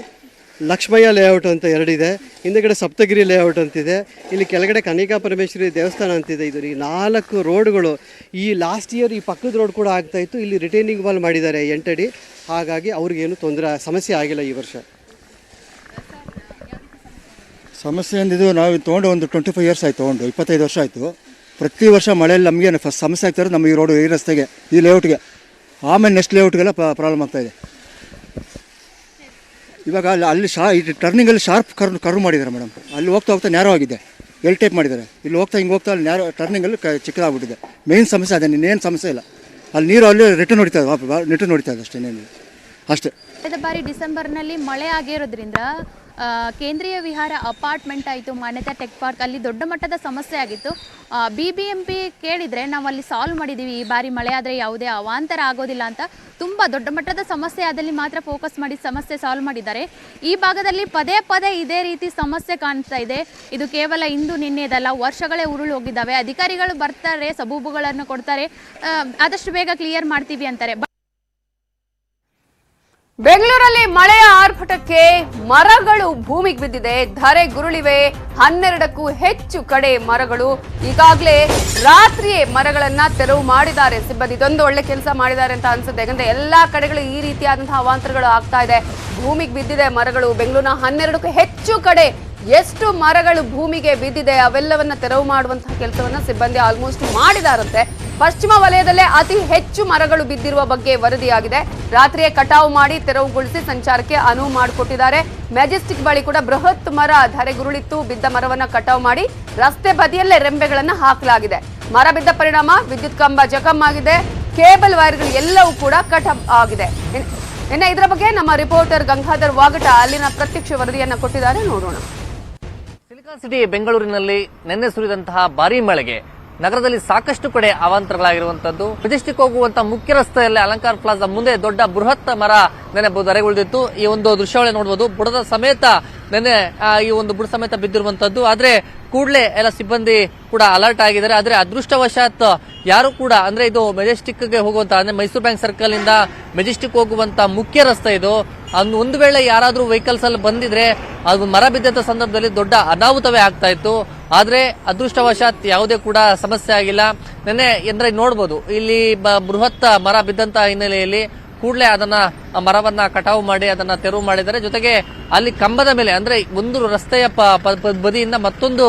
ಲಕ್ಷ್ಮಯ್ಯ ಲೇಔಟ್ ಅಂತ 2 ಇದೆ, ಹಿಂದೆಗಡೆ ಸಪ್ತಗಿರಿ ಲೇಔಟ್ ಅಂತಿದೆ, ಇಲ್ಲಿ ಕೆಳಗಡೆ ಕನಿಕಾ ಪರಮೇಶ್ವರಿ ದೇವಸ್ಥಾನ ಅಂತಿದೆ. ಇದು ಈ 4 ರೋಡ್ಗಳು. ಈ ಲಾಸ್ಟ್ ಇಯರ್ ಈ ಪಕ್ಕದ ರೋಡ್ ಕೂಡ ಆಗ್ತಾಯಿತ್ತು. ಇಲ್ಲಿ ರಿಟೈನಿಂಗ್ ವಾಲ್ ಮಾಡಿದ್ದಾರೆ 8 ಅಡಿ, ಹಾಗಾಗಿ ಅವ್ರಿಗೇನು ಸಮಸ್ಯೆ ಆಗಿಲ್ಲ ಈ ವರ್ಷ. ಸಮಸ್ಯೆ ಅಂದಿದ್ದು ನಾವು ತೊಗೊಂಡು ಒಂದು 25 ಇಯರ್ಸ್ ಆಯಿತು, ತೊಗೊಂಡು 25 ವರ್ಷ ಆಯಿತು. ಪ್ರತಿ ವರ್ಷ ಮಳೆಯಲ್ಲಿ ನಮಗೆ ಫಸ್ಟ್ ಸಮಸ್ಯೆ ಆಗ್ತಾರೆ ನಮ್ಮ ಈ ರೋಡು, ಈ ರಸ್ತೆಗೆ, ಈ ಲೇಔಟ್ಗೆ. ಆಮೇಲೆ ನೆಕ್ಸ್ಟ್ ಲೇಔಟ್ಗೆಲ್ಲ ಪ್ರಾಬ್ಲಮ್ ಆಗ್ತಾಯಿದೆ. ಇವಾಗ ಅಲ್ಲಿ ಈ ಟರ್ನಿಂಗಲ್ಲಿ ಶಾರ್ಪ್ ಕರ್ವ್ ಮಾಡಿದ್ದಾರೆ ಮೇಡಮ್. ಅಲ್ಲಿ ಹೋಗ್ತಾ ನ್ಯಾರೋ ಆಗಿದೆ, ಎಲ್ ಟೈಪ್ ಮಾಡಿದ್ದಾರೆ. ಇಲ್ಲಿ ಹಿಂಗೆ ಹೋಗ್ತಾ ಅಲ್ಲಿ ನ್ಯಾರೋ ಟರ್ನಿಂಗಲ್ಲಿ ಚಿಕ್ಕದಾಗ್ಬಿಟ್ಟಿದೆ. ಮೇನ್ ಸಮಸ್ಯೆ ಅದೇ, ಇನ್ನೇನು ಸಮಸ್ಯೆ ಇಲ್ಲ. ಅಲ್ಲಿ ನೀರು ಅಲ್ಲಿ ರಿಟರ್ನ್ ಹೊಡಿತಾ ಇದೆ ಅಷ್ಟೇ. ಕಳೆದ ಬಾರಿ ಡಿಸೆಂಬರ್ನಲ್ಲಿ ಮಳೆ ಆಗಿರೋದ್ರಿಂದ ಕೇಂದ್ರೀಯ ವಿಹಾರ ಅಪಾರ್ಟ್ಮೆಂಟ್ ಆಯಿತು, ಮಾನ್ಯತಾ ಟೆಕ್ ಪಾರ್ಕ್, ಅಲ್ಲಿ ದೊಡ್ಡ ಮಟ್ಟದ ಸಮಸ್ಯೆ ಆಗಿತ್ತು. BBMP ಕೇಳಿದರೆ ನಾವು ಅಲ್ಲಿ ಸಾಲ್ವ್ ಮಾಡಿದ್ದೀವಿ, ಈ ಬಾರಿ ಮಳೆ ಆದರೆ ಯಾವುದೇ ಅವಾಂತರ ಆಗೋದಿಲ್ಲ ಅಂತ. ತುಂಬ ದೊಡ್ಡ ಮಟ್ಟದ ಸಮಸ್ಯೆ ಆದಲ್ಲಿ ಮಾತ್ರ ಫೋಕಸ್ ಮಾಡಿ ಸಮಸ್ಯೆ ಸಾಲ್ವ್ ಮಾಡಿದ್ದಾರೆ. ಈ ಭಾಗದಲ್ಲಿ ಪದೇ ಪದೇ ಇದೇ ರೀತಿ ಸಮಸ್ಯೆ ಕಾಣ್ತಾ ಇದೆ. ಇದು ಕೇವಲ ಇಂದು ನಿನ್ನೆದಲ್ಲ, ವರ್ಷಗಳೇ ಉರುಳು ಹೋಗಿದ್ದಾವೆ. ಅಧಿಕಾರಿಗಳು ಬರ್ತಾರೆ, ಸಬೂಬುಗಳನ್ನು ಕೊಡ್ತಾರೆ, ಆದಷ್ಟು ಬೇಗ ಕ್ಲಿಯರ್ ಮಾಡ್ತೀವಿ ಅಂತಾರೆ. ಬೆಂಗಳೂರಲ್ಲಿ ಮಳೆಯ ಆರ್ಭಟಕ್ಕೆ ಮರಗಳು ಭೂಮಿಗೆ ಬಿದ್ದಿದೆ, ಧರೆ ಗುರುಳಿವೆ. 12ಕ್ಕೂ ಹೆಚ್ಚು ಕಡೆ ಮರಗಳು. ಈಗಾಗಲೇ ರಾತ್ರಿಯೇ ಮರಗಳನ್ನ ತೆರವು ಮಾಡಿದ್ದಾರೆ ಸಿಬ್ಬಂದಿ. ಇದೊಂದು ಒಳ್ಳೆ ಕೆಲಸ ಮಾಡಿದ್ದಾರೆ ಅಂತ ಅನ್ಸುತ್ತೆ. ಯಾಕಂದ್ರೆ ಎಲ್ಲಾ ಕಡೆಗಳು ಈ ರೀತಿಯಾದಂತಹ ಅವಾಂತರಗಳು ಆಗ್ತಾ ಇದೆ. ಭೂಮಿಗೆ ಬಿದ್ದಿದೆ ಮರಗಳು. ಬೆಂಗಳೂರಿನ 12ಕ್ಕೂ ಹೆಚ್ಚು ಕಡೆ ಎಷ್ಟು ಮರಗಳು ಭೂಮಿಗೆ ಬಿದ್ದಿದೆ ಅವೆಲ್ಲವನ್ನ ತೆರವು ಮಾಡುವಂತಹ ಕೆಲಸವನ್ನ ಸಿಬ್ಬಂದಿ ಆಲ್ಮೋಸ್ಟ್ ಮಾಡಿದಾರಂತೆ. ಪಶ್ಚಿಮ ವಲಯದಲ್ಲೇ ಅತಿ ಹೆಚ್ಚು ಮರಗಳು ಬಿದ್ದಿರುವ ಬಗ್ಗೆ ವರದಿಯಾಗಿದೆ. ರಾತ್ರಿಯೇ ಕಟಾವು ಮಾಡಿ ತೆರವುಗೊಳಿಸಿ ಸಂಚಾರಕ್ಕೆ ಅನುವು ಮಾಡಿಕೊಟ್ಟಿದ್ದಾರೆ. ಮೆಜೆಸ್ಟಿಕ್ ಬಳಿ ಕೂಡ ಬೃಹತ್ ಮರ ಧರೆಗುರುಳಿತ್ತು. ಬಿದ್ದ ಮರವನ್ನ ಕಟಾವು ಮಾಡಿ ರಸ್ತೆ ಬದಿಯಲ್ಲೇ ರೆಂಬೆಗಳನ್ನ ಹಾಕಲಾಗಿದೆ. ಮರ ಬಿದ್ದ ಪರಿಣಾಮ ವಿದ್ಯುತ್ ಕಂಬ ಜಖಂ ಆಗಿದೆ. ಕೇಬಲ್ ವೈರ್ಗಳು ಎಲ್ಲವೂ ಕೂಡ ಕಟ್ ಆಗಿದೆ. ಇನ್ನು ಇದರ ಬಗ್ಗೆ ನಮ್ಮ ರಿಪೋರ್ಟರ್ ಗಂಗಾಧರ್ ವಾಗಟ ಅಲ್ಲಿನ ಪ್ರತ್ಯಕ್ಷ ವರದಿಯನ್ನ ಕೊಟ್ಟಿದ್ದಾರೆ, ನೋಡೋಣ. ಸಿಲಿಕಾನ್ ಸಿಟಿ ಬೆಂಗಳೂರಿನಲ್ಲಿ ನಿನ್ನೆ ಸುರಿದಂತಹ ಭಾರೀ ಮಳೆಗೆ ನಗರದಲ್ಲಿ ಸಾಕಷ್ಟು ಕಡೆ ಅವಾಂತರಗಳಾಗಿರುವಂತದ್ದು. ಮೆಜೆಸ್ಟಿಕ್ ಹೋಗುವಂತ ಮುಖ್ಯ ರಸ್ತೆಯಲ್ಲಿ ಅಲಂಕಾರ ಪ್ಲಾಜಾ ಮುಂದೆ ದೊಡ್ಡ ಬೃಹತ್ ಮರ ನೆನೆ ಧರೆಗುಳಿದಿತ್ತು. ಈ ಒಂದು ದೃಶ್ಯಾವಳಿ ನೋಡಬಹುದು. ಬುಡದ ಸಮೇತ ನೆನ್ನೆ ಈ ಒಂದು ಬುಡ ಸಮೇತ ಬಿದ್ದಿರುವಂತದ್ದು. ಆದ್ರೆ ಕೂಡಲೇ ಎಲ್ಲ ಸಿಬ್ಬಂದಿ ಕೂಡ ಅಲರ್ಟ್ ಆಗಿದ್ದಾರೆ. ಆದ್ರೆ ಅದೃಷ್ಟವಶಾತ್ ಯಾರು ಕೂಡ ಅಂದ್ರೆ ಇದು ಮೆಜೆಸ್ಟಿಕ್ಗೆ ಹೋಗುವಂತ ಅಂದ್ರೆ ಮೈಸೂರು ಬ್ಯಾಂಕ್ ಸರ್ಕಲ್ ಇಂದ ಮೆಜೆಸ್ಟಿಕ್ ಹೋಗುವಂತ ಮುಖ್ಯ ರಸ್ತೆ ಇದು. ಒಂದು ವೇಳೆ ಯಾರಾದ್ರೂ ವೆಹಿಕಲ್ಸ್ ಅಲ್ಲಿ ಬಂದಿದ್ರೆ ಅದು ಮರ ಬಿದ್ದಂತ ಸಂದರ್ಭದಲ್ಲಿ ದೊಡ್ಡ ಅನಾಹುತವೇ ಆಗ್ತಾ ಇತ್ತು. ಆದ್ರೆ ಅದೃಷ್ಟವಶಾತ್ ಯಾವುದೇ ಕೂಡ ಸಮಸ್ಯೆ ಆಗಿಲ್ಲ. ನೆನ್ನೆ ಅಂದ್ರೆ ನೋಡ್ಬೋದು ಇಲ್ಲಿ ಬೃಹತ್ ಮರ ಬಿದ್ದಂತ ಹಿನ್ನೆಲೆಯಲ್ಲಿ ಕೂಡಲೇ ಅದನ್ನ ಮರವನ್ನ ಕಟಾವು ಮಾಡಿ ಅದನ್ನ ತೆರವು ಮಾಡಿದ್ದಾರೆ. ಜೊತೆಗೆ ಅಲ್ಲಿ ಕಂಬದ ಮೇಲೆ ಅಂದ್ರೆ ಒಂದು ರಸ್ತೆಯ ಬದಿಯಿಂದ ಮತ್ತೊಂದು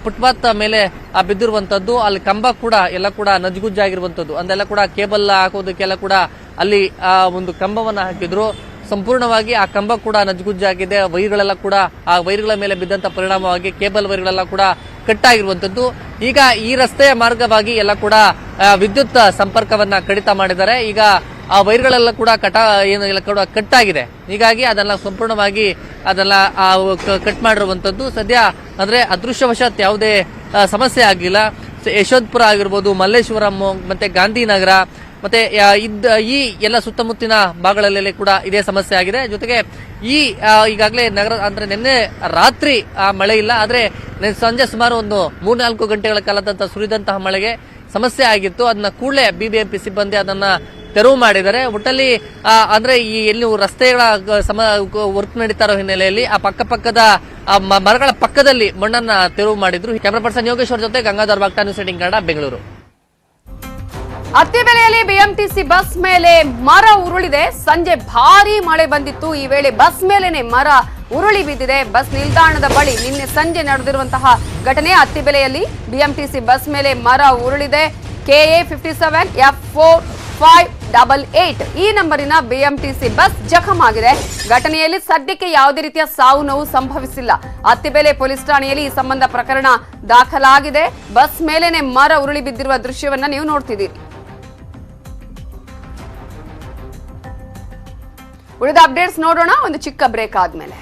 ಫುಟ್ಪಾತ್ ಮೇಲೆ ಬಿದ್ದಿರುವಂತದ್ದು. ಅಲ್ಲಿ ಕಂಬ ಕೂಡ ಎಲ್ಲ ಕೂಡ ನಜ್ಗುಜ್ಜಾಗಿರುವಂತದ್ದು. ಅಂದೆಲ್ಲ ಕೂಡ ಕೇಬಲ್ ಹಾಕೋದಕ್ಕೆಲ್ಲ ಕೂಡ ಅಲ್ಲಿ ಒಂದು ಕಂಬವನ್ನ ಹಾಕಿದ್ರು. ಸಂಪೂರ್ಣವಾಗಿ ಆ ಕಂಬ ಕೂಡ ನಜ್ಗುಜ್ಜಾಗಿದೆ. ವೈರ್ಗಳೆಲ್ಲ ಕೂಡ ಆ ವೈರ್ಗಳ ಮೇಲೆ ಬಿದ್ದಂತ ಪರಿಣಾಮವಾಗಿ ಕೇಬಲ್ ವೈರ್ಗಳೆಲ್ಲ ಕೂಡ ಕಟ್ ಆಗಿರುವಂತದ್ದು. ಈಗ ಈ ರಸ್ತೆಯ ಮಾರ್ಗವಾಗಿ ಎಲ್ಲ ಕೂಡ ವಿದ್ಯುತ್ ಸಂಪರ್ಕವನ್ನ ಕಡಿತ ಮಾಡಿದ್ದಾರೆ. ಈಗ ಆ ವೈರ್ಗಳೆಲ್ಲ ಕೂಡ ಕೂಡ ಕಟ್ ಆಗಿದೆ. ಹೀಗಾಗಿ ಅದನ್ನ ಸಂಪೂರ್ಣವಾಗಿ ಅದೆಲ್ಲ ಕಟ್ ಮಾಡಿರುವಂತದ್ದು. ಸದ್ಯ ಅಂದ್ರೆ ಅದೃಷ್ಟವಶಾತ್ ಯಾವುದೇ ಸಮಸ್ಯೆ ಆಗಿಲ್ಲ. ಯಶವಂತಪುರ ಆಗಿರ್ಬೋದು, ಮಲ್ಲೇಶ್ವರಂ ಮತ್ತೆ ಗಾಂಧಿನಗರ ಮತ್ತೆ ಈ ಎಲ್ಲ ಸುತ್ತಮುತ್ತಿನ ಭಾಗಗಳಲ್ಲಿ ಕೂಡ ಇದೇ ಸಮಸ್ಯೆ ಆಗಿದೆ. ಜೊತೆಗೆ ಈಗಾಗಲೇ ನಗರ ಅಂದ್ರೆ ನಿನ್ನೆ ರಾತ್ರಿ ಮಳೆ ಇಲ್ಲ. ಆದ್ರೆ ಸಂಜೆ ಸುಮಾರು ಒಂದು 3-4 ಗಂಟೆಗಳ ಕಾಲದಂತ ಸುರಿದಂತಹ ಮಳೆಗೆ ಸಮಸ್ಯೆ ಆಗಿತ್ತು. ಅದನ್ನ ಕೂಡಲೇ ಬಿಬಿಎಂಪಿ ಸಿಬ್ಬಂದಿ ಅದನ್ನ ತೆರವು ಮಾಡಿದ್ದಾರೆ. ಒಟ್ಟಲ್ಲಿ ಅಂದ್ರೆ ಈ ಎಲ್ಲಿ ರಸ್ತೆಗಳ ವರ್ಕ್ ನಡೀತಾ ಇರೋ ಹಿನ್ನೆಲೆಯಲ್ಲಿ ಆ ಪಕ್ಕದ ಮರಗಳ ಪಕ್ಕದಲ್ಲಿ ಮಣ್ಣನ್ನ ತೆರವು ಮಾಡಿದ್ರು. ಕ್ಯಾಮರಾ ಪರ್ಸನ್ ಯೋಗೇಶ್ವರ್ ಜೊತೆ ಗಂಗಾಧರ್ ವಾಗ್ಟಾ, ನ್ಯೂಸ್ 18 ಕನ್ನಡ, ಬೆಂಗಳೂರು. ಅತ್ತಿಬೆಲೆಯಲ್ಲಿ ಬಿಎಂಟಿಸಿ ಬಸ್ ಮೇಲೆ ಮರ ಉರುಳಿದೆ. ಸಂಜೆ ಭಾರೀ ಮಳೆ ಬಂದಿತ್ತು. ಈ ವೇಳೆ ಬಸ್ ಮೇಲೆನೆ ಮರ ಉರುಳಿ ಬಿದ್ದಿದೆ. ಬಸ್ ನಿಲ್ದಾಣದ ಬಳಿ ನಿನ್ನೆ ಸಂಜೆ ನಡೆದಿರುವಂತಹ ಘಟನೆ. ಅತ್ತಿಬೆಲೆಯಲ್ಲಿ ಬಿಎಂಟಿಸಿ ಬಸ್ ಮೇಲೆ ಮರ ಉರುಳಿದೆ. KA 57 F4588 ಈ ನಂಬರಿನ ಬಿಎಂಟಿಸಿ ಬಸ್ ಜಖಂ ಆಗಿದೆ. ಘಟನೆಯಲ್ಲಿ ಸದ್ಯಕ್ಕೆ ಯಾವುದೇ ರೀತಿಯ ಸಾವು ನೋವು ಸಂಭವಿಸಿಲ್ಲ. ಅತ್ತಿಬೆಲೆ ಪೊಲೀಸ್ ಠಾಣೆಯಲ್ಲಿ ಈ ಸಂಬಂಧ ಪ್ರಕರಣ ದಾಖಲಾಗಿದೆ. ಬಸ್ ಮೇಲೆನೆ ಮರ ಉರುಳಿ ಬಿದ್ದಿರುವ ದೃಶ್ಯವನ್ನ ನೀವು ನೋಡ್ತಿದ್ದೀರಿ. ಉಳಿದ ಅಪ್ಡೇಟ್ಸ್ ನೋಡೋಣ ಒಂದು ಚಿಕ್ಕ ಬ್ರೇಕ್ ಆದ್ಮೇಲೆ.